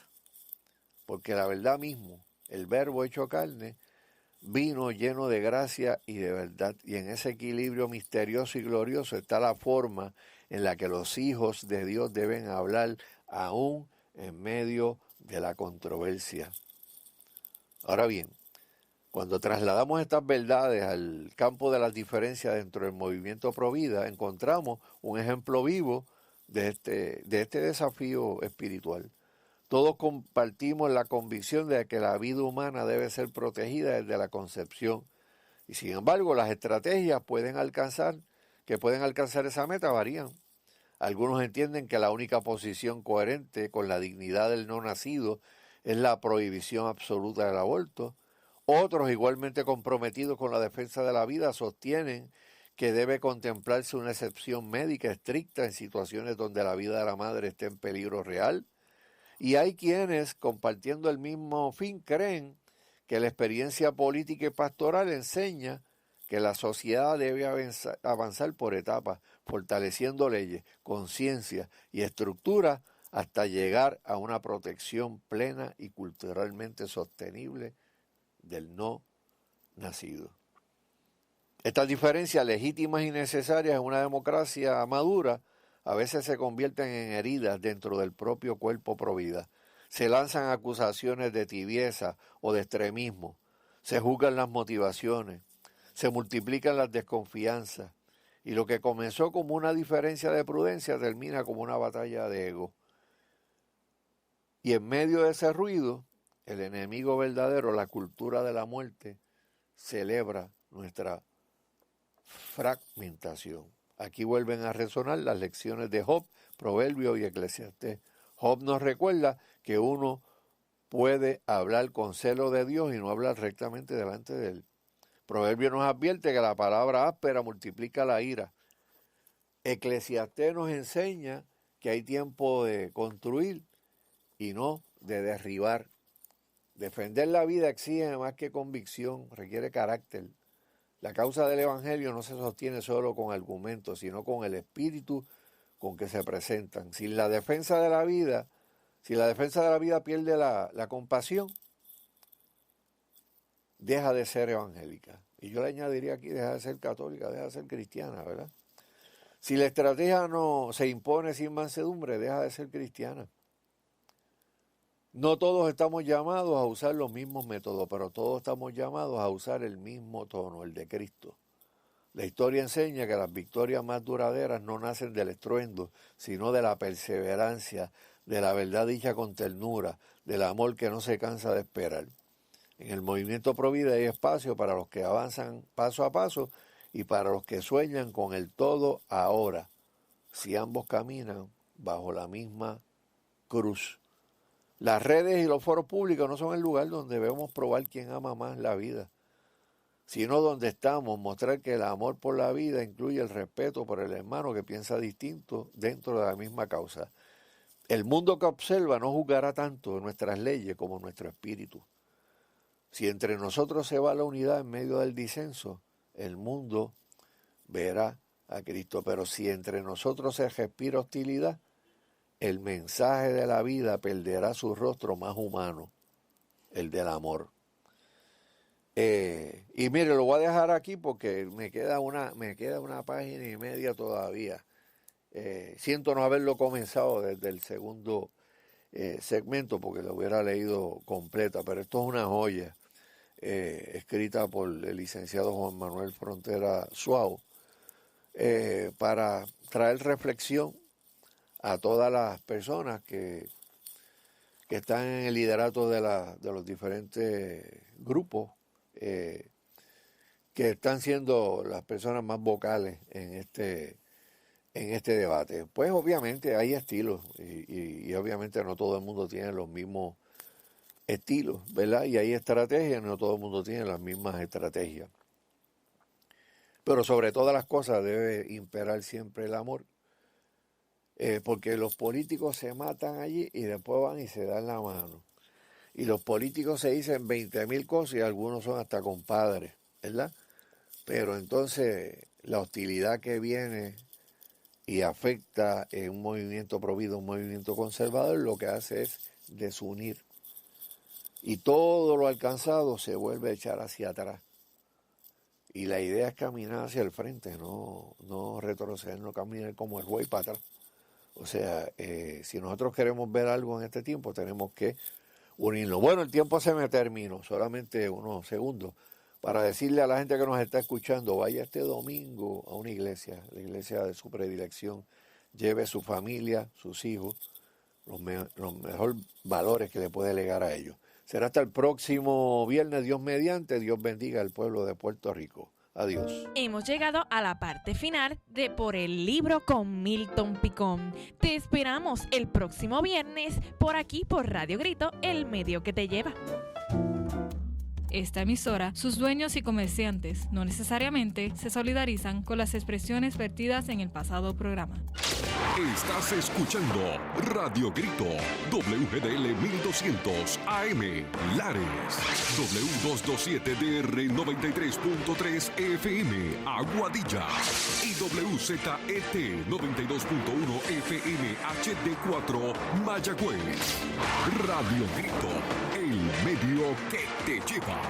Porque la verdad mismo, el verbo hecho carne, vino lleno de gracia y de verdad. Y en ese equilibrio misterioso y glorioso está la forma en la que los hijos de Dios deben hablar aún en medio de la controversia. Ahora bien, cuando trasladamos estas verdades al campo de las diferencias dentro del movimiento Provida, encontramos un ejemplo vivo de este desafío espiritual. Todos compartimos la convicción de que la vida humana debe ser protegida desde la concepción. Y sin embargo, las estrategias que pueden alcanzar esa meta varían. Algunos entienden que la única posición coherente con la dignidad del no nacido es la prohibición absoluta del aborto. Otros, igualmente comprometidos con la defensa de la vida, sostienen que debe contemplarse una excepción médica estricta en situaciones donde la vida de la madre esté en peligro real. Y hay quienes, compartiendo el mismo fin, creen que la experiencia política y pastoral enseña que la sociedad debe avanzar por etapas, fortaleciendo leyes, conciencia y estructura hasta llegar a una protección plena y culturalmente sostenible del no nacido. Estas diferencias legítimas y necesarias en una democracia madura a veces se convierten en heridas dentro del propio cuerpo Provida. Se lanzan acusaciones de tibieza o de extremismo, se juzgan las motivaciones, se multiplican las desconfianzas y lo que comenzó como una diferencia de prudencia termina como una batalla de ego. Y en medio de ese ruido, el enemigo verdadero, la cultura de la muerte, celebra nuestra fragmentación. Aquí vuelven a resonar las lecciones de Job, Proverbio y Eclesiastés. Job nos recuerda que uno puede hablar con celo de Dios y no hablar rectamente delante de él. Proverbio nos advierte que la palabra áspera multiplica la ira. Eclesiastés nos enseña que hay tiempo de construir y no de derribar. Defender la vida exige más que convicción, requiere carácter. La causa del Evangelio no se sostiene solo con argumentos, sino con el espíritu con que se presentan. Si la defensa de la vida pierde la compasión, deja de ser evangélica. Y yo le añadiría aquí, deja de ser católica, deja de ser cristiana, ¿verdad? Si la estrategia no se impone sin mansedumbre, deja de ser cristiana. No todos estamos llamados a usar los mismos métodos, pero todos estamos llamados a usar el mismo tono, el de Cristo. La historia enseña que las victorias más duraderas no nacen del estruendo, sino de la perseverancia, de la verdad dicha con ternura, del amor que no se cansa de esperar. En el movimiento Provida hay espacio para los que avanzan paso a paso y para los que sueñan con el todo ahora, si ambos caminan bajo la misma cruz. Las redes y los foros públicos no son el lugar donde debemos probar quién ama más la vida, sino donde estamos, mostrar que el amor por la vida incluye el respeto por el hermano que piensa distinto dentro de la misma causa. El mundo que observa no juzgará tanto nuestras leyes como nuestro espíritu. Si entre nosotros se va la unidad en medio del disenso, el mundo verá a Cristo. Pero si entre nosotros se respira hostilidad, el mensaje de la vida perderá su rostro más humano, el del amor. Y mire, lo voy a dejar aquí porque me queda una página y media todavía. Siento no haberlo comenzado desde el segundo segmento porque lo hubiera leído completa, pero esto es una joya escrita por el licenciado Juan Manuel Frontera Suau para traer reflexión a todas las personas que están en el liderato de los diferentes grupos que están siendo las personas más vocales en este debate. Pues obviamente hay estilos y obviamente no todo el mundo tiene los mismos estilos, ¿verdad? Y hay estrategias, no todo el mundo tiene las mismas estrategias. Pero sobre todas las cosas debe imperar siempre el amor, porque los políticos se matan allí y después van y se dan la mano. Y los políticos se dicen 20,000 cosas y algunos son hasta compadres, ¿verdad? Pero entonces la hostilidad que viene y afecta en un movimiento pro vida, un movimiento conservador, lo que hace es desunir. Y todo lo alcanzado se vuelve a echar hacia atrás. Y la idea es caminar hacia el frente, no retroceder, no caminar como el buey para atrás. O sea, si nosotros queremos ver algo en este tiempo, tenemos que unirnos. Bueno, el tiempo se me terminó, solamente unos segundos, para decirle a la gente que nos está escuchando, vaya este domingo a una iglesia, la iglesia de su predilección, lleve su familia, sus hijos, los mejores valores que le puede legar a ellos. Será hasta el próximo viernes, Dios mediante. Dios bendiga al pueblo de Puerto Rico. Adiós. Hemos llegado a la parte final de Por el Libro con Milton Picón. Te esperamos el próximo viernes por aquí por Radio Grito, el medio que te lleva. Esta emisora, sus dueños y comerciantes no necesariamente se solidarizan con las expresiones vertidas en el pasado programa. Estás escuchando Radio Grito, WGDL 1200 AM, Lares, W227DR 93.3 FM, Aguadilla, y WZET 92.1 FM HD4, Mayagüez. Radio Grito, el medio que te lleva.